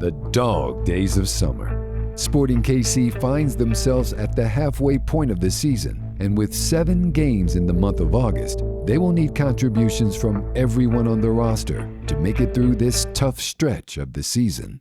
The dog days of summer. Sporting KC finds themselves at the halfway point of the season, and with 7 games in the month of August, they will need contributions from everyone on the roster to make it through this tough stretch of the season.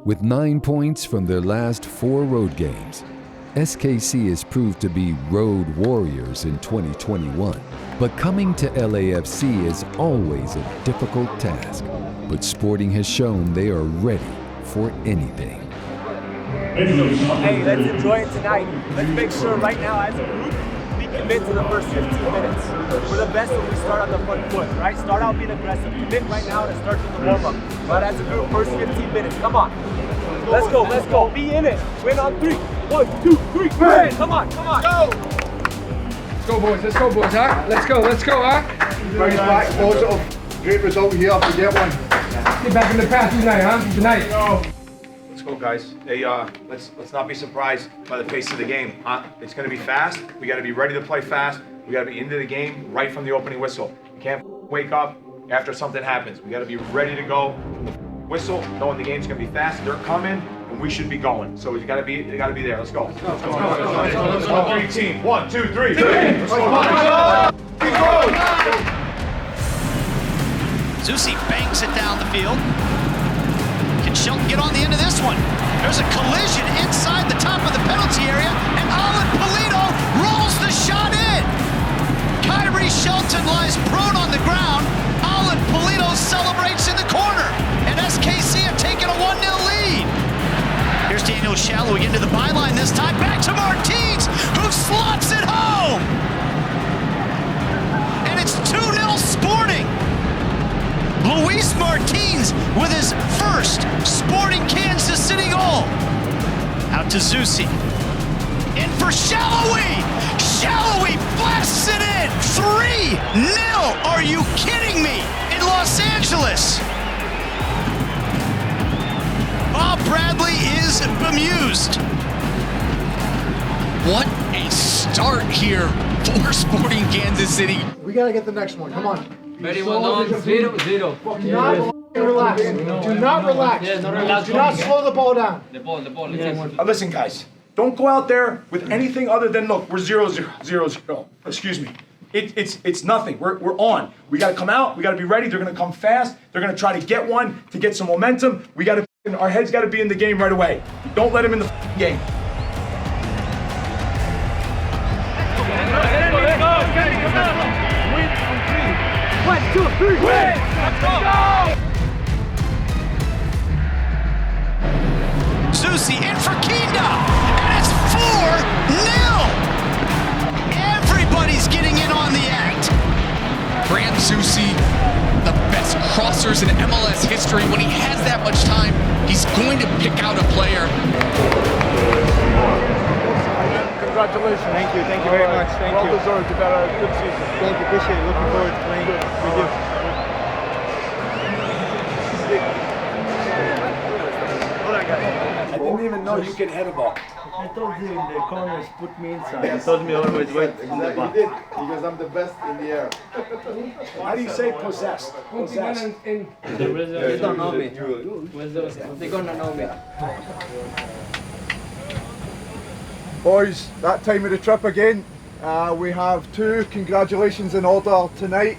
With 9 points from their last 4 road games, SKC has proved to be road warriors in 2021. But coming to LAFC is always a difficult task. But Sporting has shown they are ready for anything. Hey, let's enjoy it tonight. Let's make sure right now as a group, we commit to the first 15 minutes. We're the best when we start on the front foot, right? Start out being aggressive. Commit right now to start with the warm-up. But as a group, first 15 minutes, come on. Let's go. Be in it. Win on 3. 1, 2, 3, win! Come on. Go! Let's go, boys, huh? Let's go, huh? Bring it back, positive. Great result here if we get one. Get back in the path tonight, huh? Tonight. Let's go, guys. Hey, let's not be surprised by the pace of the game, huh? It's gonna be fast. We gotta be ready to play fast. We gotta be into the game right from the opening whistle. We can't wake up after something happens. We gotta be ready to go from the whistle, knowing the game's gonna be fast. They're coming, and we should be going. So you gotta be there. Let's go. Let's go. 3 team. 1, 2, 3. Let's go. Zusi bangs it down the field. Can Shelton get on the end of this one? There's a collision inside the top of the penalty area, and Alan Polito rolls the shot in. Kyrie Shelton lies prone on the ground. Alan Polito celebrates in the corner, and SKC have taken a 1-0 lead. Here's Daniel Shallow into the byline this time. Back to Martins, who slots it home. And it's 2-0 Sporting. Luis Martins with his first Sporting Kansas City goal. Out to Zusi. In for Shallowy. Shallowy blasts it in. 3-0. Are you kidding me? In Los Angeles. Bob Bradley is bemused. What a start here for Sporting Kansas City. We gotta get the next one, come on. Very well done. 0-0. Do not relax. Do not relax. Do not slow the ball down. The ball. Listen, guys. Don't go out there with anything other than, look, we're 0-0. Excuse me. It's nothing. We're on. We got to come out. We got to be ready. They're going to come fast. They're going to try to get one to get some momentum. Our heads got to be in the game right away. Don't let them in the game. One, 2, 3, win! Let's go! Zusi in for Kinda, and it's 4-0. Everybody's getting in on the act. Brand Zusi, the best crossers in MLS history. When he has that much time, he's going to pick out a player. Congratulations. Thank you very much. Thank you. Well deserved. You've had a good season. Thank you, appreciate it. Looking forward to playing with you. I didn't even know you could hit a ball. I told you in the corners, put me inside. He told me always wait. Exactly, he did. Because I'm the best in the air. How do you say possessed? Possessed. They don't know me. They're gonna know me. Boys, that time of the trip again. We have 2 congratulations in order tonight.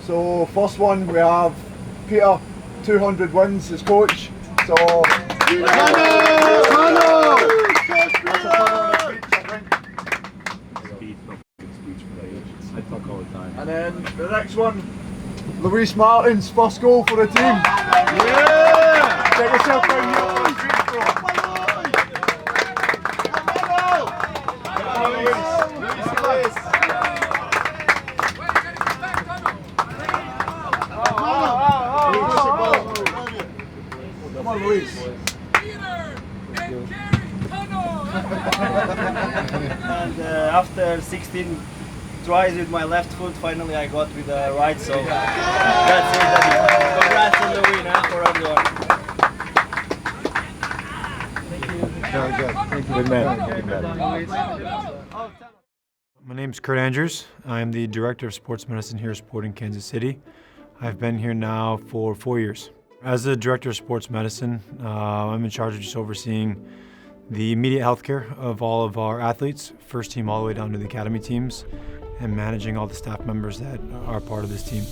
So first one, we have Peter, 200 wins as coach. So and then the next one, Luis Martins, first goal for the team. Yeah! Check yourself out. on, Luis. And after 16 tries with my left foot, finally I got with the right, so that's it. Congrats on the win for everyone. Very good. Thank you. Good man. Good man. My name is Kurt Andrews. I'm the Director of Sports Medicine here at Sporting Kansas City. I've been here now for 4 years. As the Director of Sports Medicine, I'm in charge of just overseeing the immediate healthcare of all of our athletes, first team all the way down to the academy teams, and managing all the staff members that are part of this team.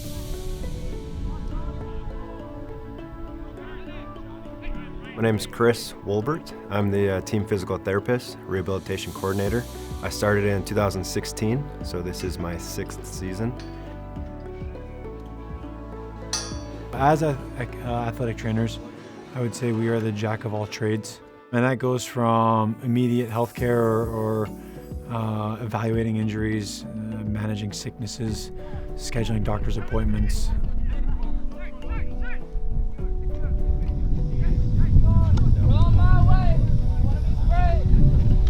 My name is Chris Wolbert. I'm the team physical therapist, rehabilitation coordinator. I started in 2016, so this is my 6th season. As athletic trainers, I would say we are the jack of all trades. And that goes from immediate healthcare or evaluating injuries, managing sicknesses, scheduling doctor's appointments.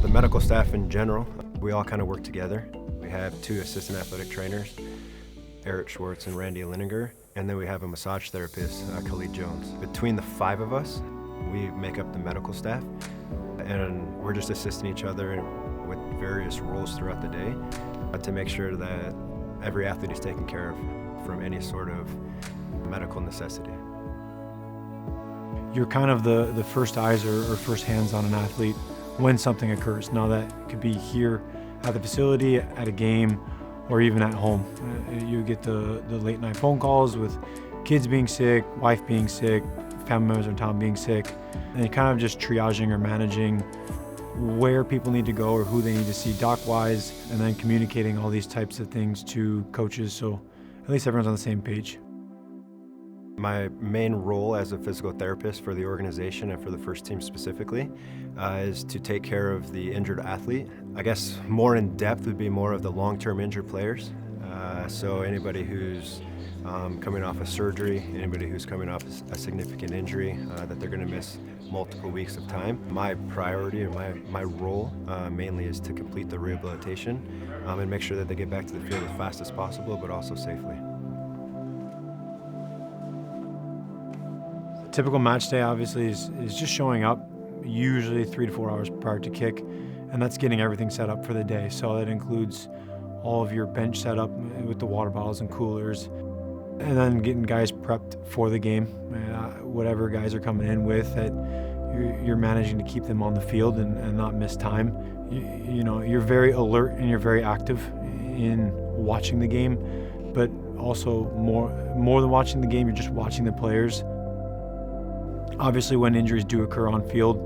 The medical staff in general, we all kind of work together. We have 2 assistant athletic trainers, Eric Schwartz and Randy Lininger, and then we have a massage therapist, Khalid Jones. Between the 5 of us, we make up the medical staff, and we're just assisting each other with various roles throughout the day to make sure that every athlete is taken care of from any sort of medical necessity. You're kind of the first eyes or first hands on an athlete when something occurs. Now that could be here at the facility, at a game, or even at home. You get the late night phone calls with kids being sick, wife being sick, family members in town being sick, and you're kind of just triaging or managing where people need to go or who they need to see doc-wise, and then communicating all these types of things to coaches so at least everyone's on the same page. My main role as a physical therapist for the organization and for the first team specifically is to take care of the injured athlete. I guess more in depth would be more of the long-term injured players. So anybody who's coming off a surgery, anybody who's coming off a significant injury that they're going to miss multiple weeks of time. My priority and my role mainly is to complete the rehabilitation and make sure that they get back to the field as fast as possible, but also safely. Typical match day obviously is just showing up, usually 3 to 4 hours prior to kick, and that's getting everything set up for the day. So that includes all of your bench set up with the water bottles and coolers, and then getting guys prepped for the game. Whatever guys are coming in with, that you're managing to keep them on the field and not miss time. You know, you're very alert and you're very active in watching the game, but also more than watching the game, you're just watching the players. Obviously, when injuries do occur on field,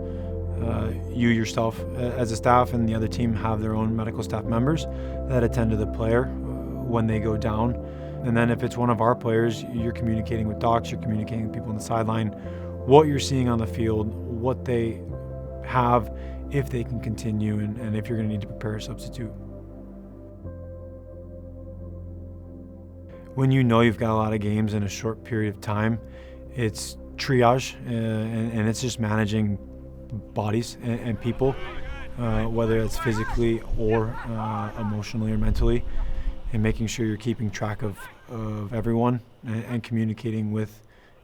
you yourself as a staff and the other team have their own medical staff members that attend to the player when they go down. And then if it's one of our players, you're communicating with docs, you're communicating with people on the sideline, what you're seeing on the field, what they have, if they can continue, and if you're going to need to prepare a substitute. When you know you've got a lot of games in a short period of time, it's triage, and it's just managing bodies and people, whether it's physically or emotionally or mentally, and making sure you're keeping track of everyone and communicating with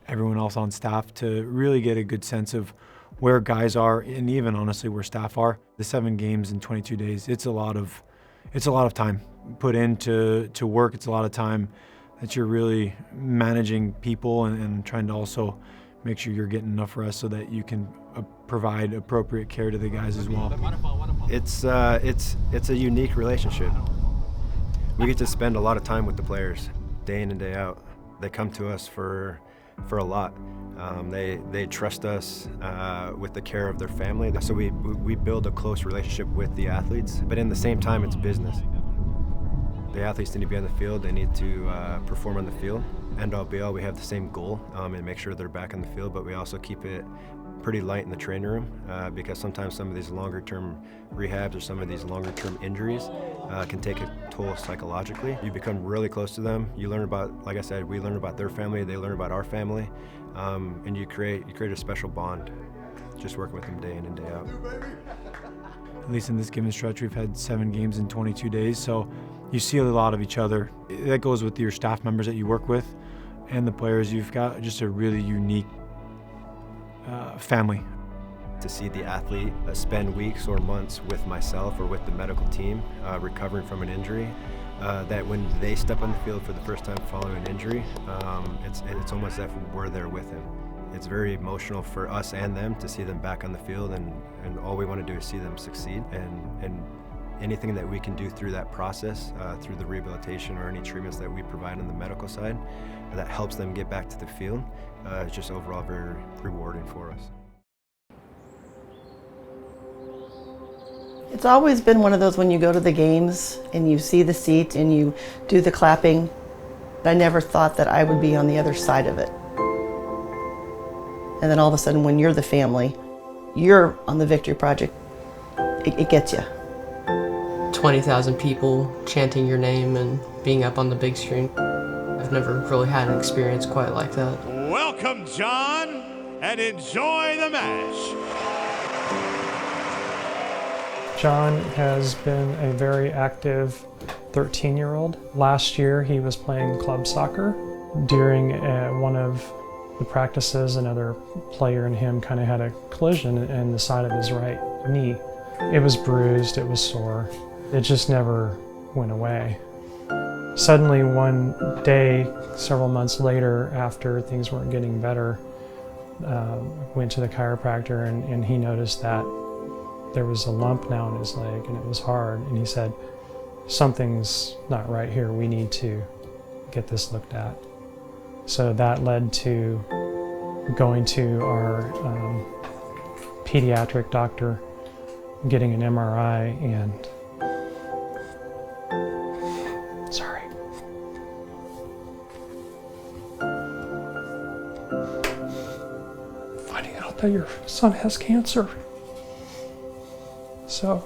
everyone else on staff to really get a good sense of where guys are, and even honestly where staff are. The 7 games in 22 days, it's a lot of time put into work. It's a lot of time that you're really managing people and trying to also make sure you're getting enough rest so that you can provide appropriate care to the guys as well. It's a unique relationship. We get to spend a lot of time with the players, day in and day out. They come to us for a lot. They trust us with the care of their family. So we build a close relationship with the athletes, but in the same time, it's business. The athletes need to be on the field. They need to perform on the field. End all be all, we have the same goal and make sure they're back on the field, but we also keep it pretty light in the training room because sometimes some of these longer-term rehabs or some of these longer-term injuries can take a toll psychologically. You become really close to them. You learn about, like I said, we learn about their family, they learn about our family, and you create a special bond just working with them day in and day out. At least in this given stretch, we've had 7 games in 22 days, so you see a lot of each other. That goes with your staff members that you work with and the players. You've got just a really unique family. To see the athlete spend weeks or months with myself or with the medical team recovering from an injury, that when they step on the field for the first time following an injury, it's almost as if we're there with him. It's very emotional for us and them to see them back on the field, and all we want to do is see them succeed, and anything that we can do through that process, through the rehabilitation or any treatments that we provide on the medical side that helps them get back to the field, is just overall very rewarding for us. It's always been one of those when you go to the games and you see the seat and you do the clapping. I never thought that I would be on the other side of it. And then all of a sudden when you're the family, you're on the Victory Project, it gets you. 20,000 people chanting your name and being up on the big screen. I've never really had an experience quite like that. Welcome, John, and enjoy the match. John has been a very active 13-year-old. Last year he was playing club soccer. During one of the practices, another player and him kind of had a collision in the side of his right knee. It was bruised, it was sore. It just never went away. Suddenly one day, several months later, after things weren't getting better, went to the chiropractor and he noticed that there was a lump now in his leg and it was hard, and he said, something's not right here, we need to get this looked at. So that led to going to our pediatric doctor, getting an MRI, and sorry. Finding out that your son has cancer. So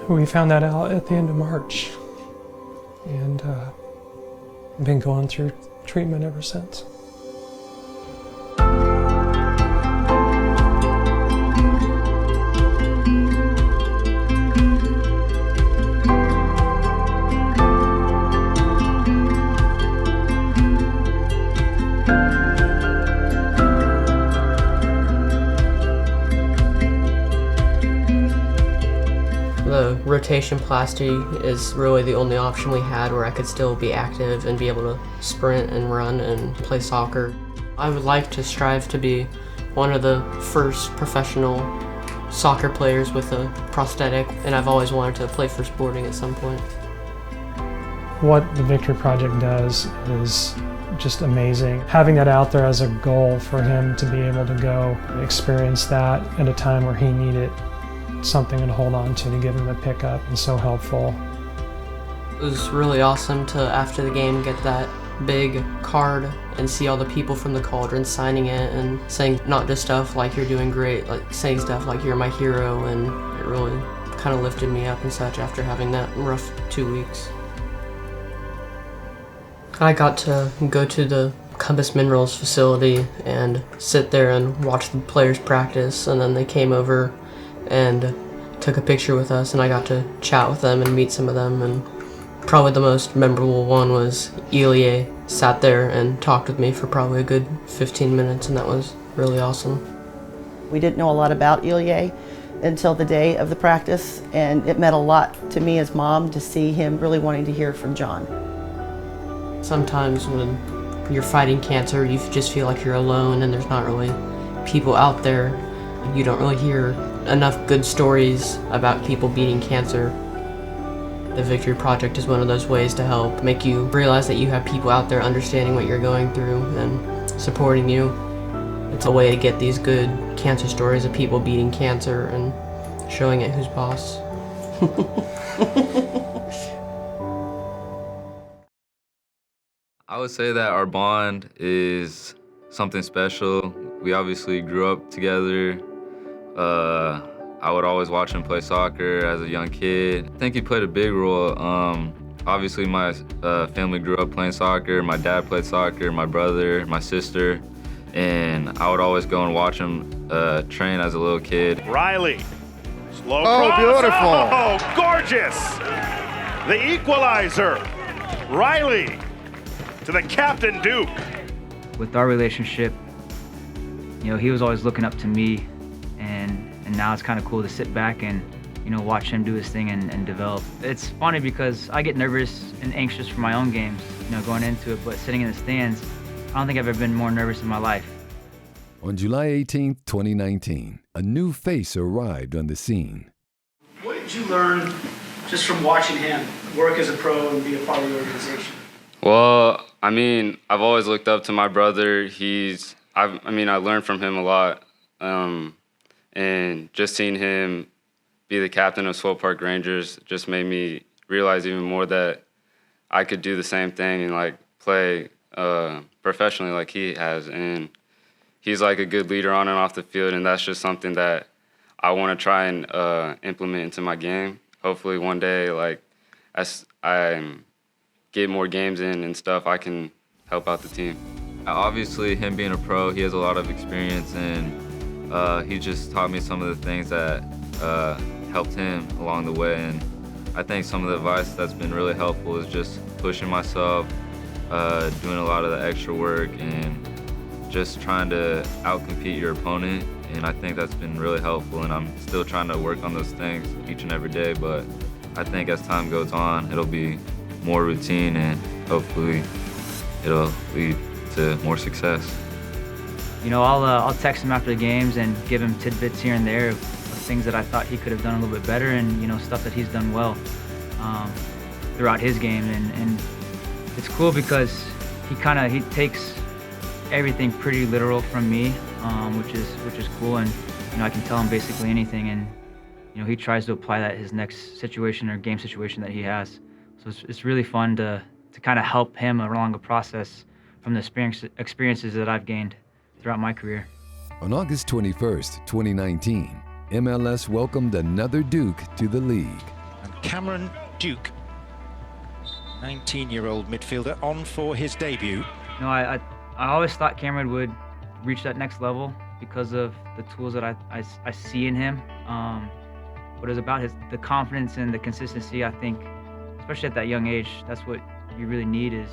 we found that out at the end of March, and been going through treatment ever since. The rotation plasty is really the only option we had where I could still be active and be able to sprint and run and play soccer. I would like to strive to be one of the first professional soccer players with a prosthetic, and I've always wanted to play for Sporting at some point. What the Victory Project does is just amazing. Having that out there as a goal for him to be able to go experience that at a time where he needed something to hold on to give him a pickup is so helpful. It was really awesome to, after the game, get that big card and see all the people from the Cauldron signing it and saying not just stuff like you're doing great, like saying stuff like you're my hero, and it really kind of lifted me up and such after having that rough 2 weeks. I got to go to the Compass Minerals facility and sit there and watch the players practice, and then they came over and took a picture with us, and I got to chat with them and meet some of them, and probably the most memorable one was Ilie sat there and talked with me for probably a good 15 minutes, and that was really awesome. We didn't know a lot about Ilie until the day of the practice, and it meant a lot to me as mom to see him really wanting to hear from John. Sometimes when you're fighting cancer, you just feel like you're alone and there's not really people out there. You don't really hear enough good stories about people beating cancer. The Victory Project is one of those ways to help make you realize that you have people out there understanding what you're going through and supporting you. It's a way to get these good cancer stories of people beating cancer and showing it who's boss. I would say that our bond is something special. We obviously grew up together. I would always watch him play soccer as a young kid. I think he played a big role. Obviously, my family grew up playing soccer. My dad played soccer, my brother, my sister, and I would always go and watch him train as a little kid. Riley, slow Oh, cross. beautiful. Oh, gorgeous. The equalizer. Riley to the captain, Duke. With our relationship, you know, he was always looking up to me, and now it's kind of cool to sit back and, you know, watch him do his thing and develop. It's funny because I get nervous and anxious for my own games, you know, going into it, but sitting in the stands, I don't think I've ever been more nervous in my life. On July 18, 2019, a new face arrived on the scene. What did you learn just from watching him work as a pro and be a part of the organization? Well, I mean, I've always looked up to my brother. I learned from him a lot. And just seeing him be the captain of Swope Park Rangers just made me realize even more that I could do the same thing and like play professionally like he has. And he's like a good leader on and off the field, and that's just something that I want to try and implement into my game. Hopefully one day, like as I get more games in and stuff, I can help out the team. Obviously, him being a pro, he has a lot of experience, and he just taught me some of the things that helped him along the way. And I think some of the advice that's been really helpful is just pushing myself, doing a lot of the extra work, and just trying to outcompete your opponent. And I think that's been really helpful, and I'm still trying to work on those things each and every day. But I think as time goes on, it'll be more routine, and hopefully it'll lead to more success. You know, I'll text him after the games and give him tidbits here and there of things that I thought he could have done a little bit better, and, you know, stuff that he's done well throughout his game. And it's cool because he takes everything pretty literal from me, which is cool. And, you know, I can tell him basically anything, and, you know, he tries to apply that his next situation or game situation that he has. So it's really fun to kind of help him along the process from the experiences that I've gained throughout my career. On August 21st, 2019, MLS welcomed another Duke to the league. And Cameron Duke, 19-year-old midfielder, on for his debut. You know, I always thought Cameron would reach that next level because of the tools that I see in him. But it's about the confidence and the consistency. I think, especially at that young age, that's what you really need is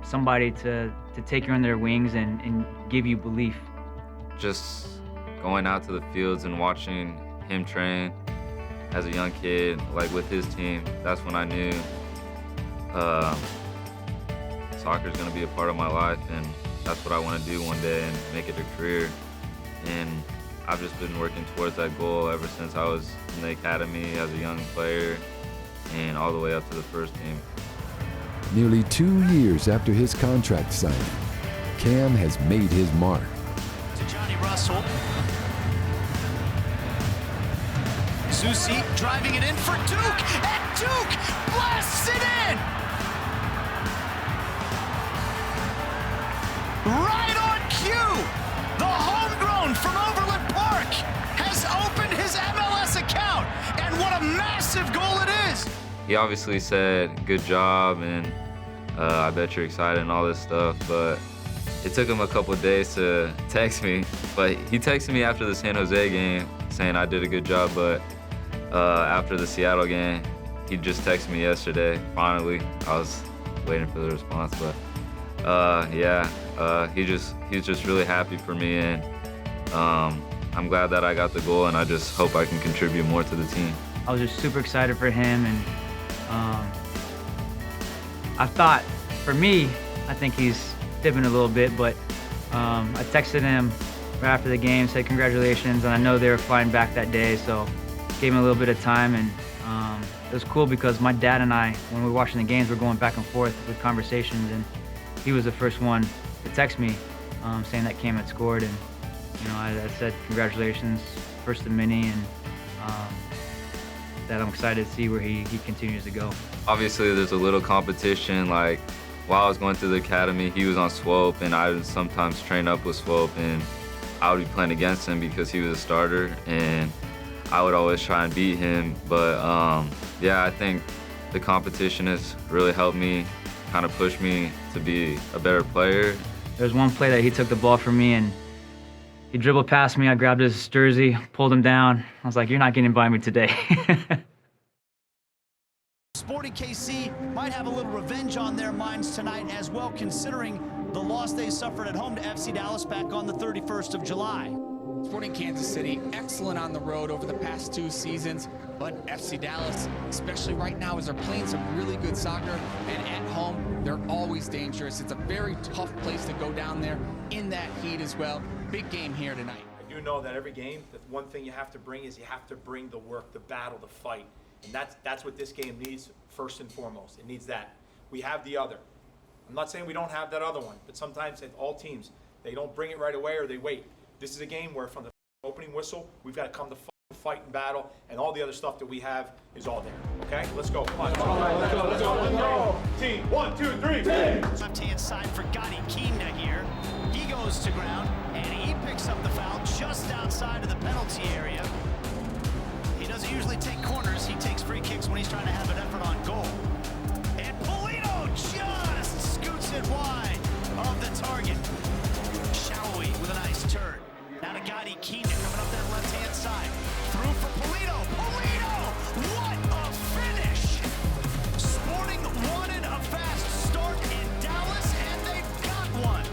somebody to take you on their wings and give you belief. Just going out to the fields and watching him train as a young kid, like with his team, that's when I knew soccer is going to be a part of my life, and that's what I want to do one day and make it a career. And I've just been working towards that goal ever since I was in the academy as a young player and all the way up to the first team. Nearly 2 years after his contract signing, Cam has made his mark. To Johnny Russell. Zusi driving it in for Duke, and Duke blasts it in! Right on cue! The homegrown from Overland Park has opened his MLS account, and what a massive goal it is! He obviously said, good job, and I bet you're excited and all this stuff, but it took him a couple of days to text me. But he texted me after the San Jose game saying I did a good job, but after the Seattle game, he just texted me yesterday, finally. I was waiting for the response, but he's just really happy for me, and I'm glad that I got the goal, and I just hope I can contribute more to the team. I was just super excited for him, and I thought, for me, I think he's fibbing a little bit, but I texted him right after the game, said congratulations, and I know they were flying back that day, so gave him a little bit of time. And it was cool because my dad and I, when we were watching the games, we're going back and forth with conversations, and he was the first one to text me saying that Cam had scored, and you know, I said congratulations first to many, and that I'm excited to see where he continues to go. Obviously, there's a little competition. Like, while I was going through the academy, he was on Swope, and I would sometimes train up with Swope, and I would be playing against him because he was a starter, and I would always try and beat him. But yeah, I think the competition has really helped me, kind of push me to be a better player. There's one play that he took the ball from me and he dribbled past me. I grabbed his jersey, pulled him down. I was like, "You're not getting by me today." Sporting KC might have a little revenge on their minds tonight as well, considering the loss they suffered at home to FC Dallas back on the 31st of July. Sporting Kansas City, excellent on the road over the past 2 seasons, but FC Dallas, especially right now as they're playing some really good soccer, and at home, they're always dangerous. It's a very tough place to go down there in that heat as well. Big game here tonight. I do know that every game, the one thing you have to bring is you have to bring the work, the battle, the fight. And that's what this game needs first and foremost. It needs that. We have the other. I'm not saying we don't have that other one, but sometimes at all teams, they don't bring it right away or they wait. This is a game where from the opening whistle, we've got to come to fight and battle, and all the other stuff that we have is all there. Okay? Let's go. Come on. Let's go. Team, 1, 2, 3. Left-hand side for Gotti Kinda here. He goes to ground, and he picks up the foul just outside of the penalty area. He doesn't usually take corners. He takes free kicks when he's trying to have an effort on goal. And Polito just scoots it wide of the target. Showy with a nice turn. Now to Gotti Kinda coming up that left-hand side. Through for Polito. Polito! What a finish! Sporting wanted a fast start in Dallas, and they've got one.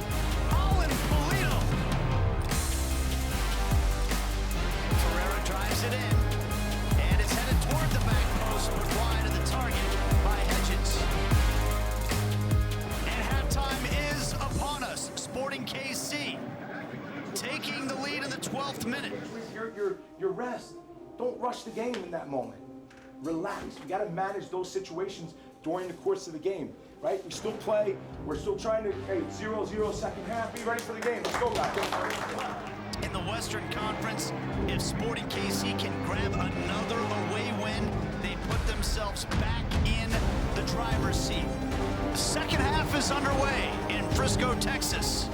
Alan Polito. Ferreira drives it in. And it's headed toward the back post, but wide of the target by Hedges. And halftime is upon us. Sporting KC taking the lead in the 12th minute. Your rest. Don't rush the game in that moment. Relax. You got to manage those situations during the course of the game, right? We still play. We're still trying to, 0-0 second half. Be ready for the game. Let's go, guys. In the Western Conference, if Sporting KC can grab another away win, they put themselves back in the driver's seat. The second half is underway in Frisco, Texas.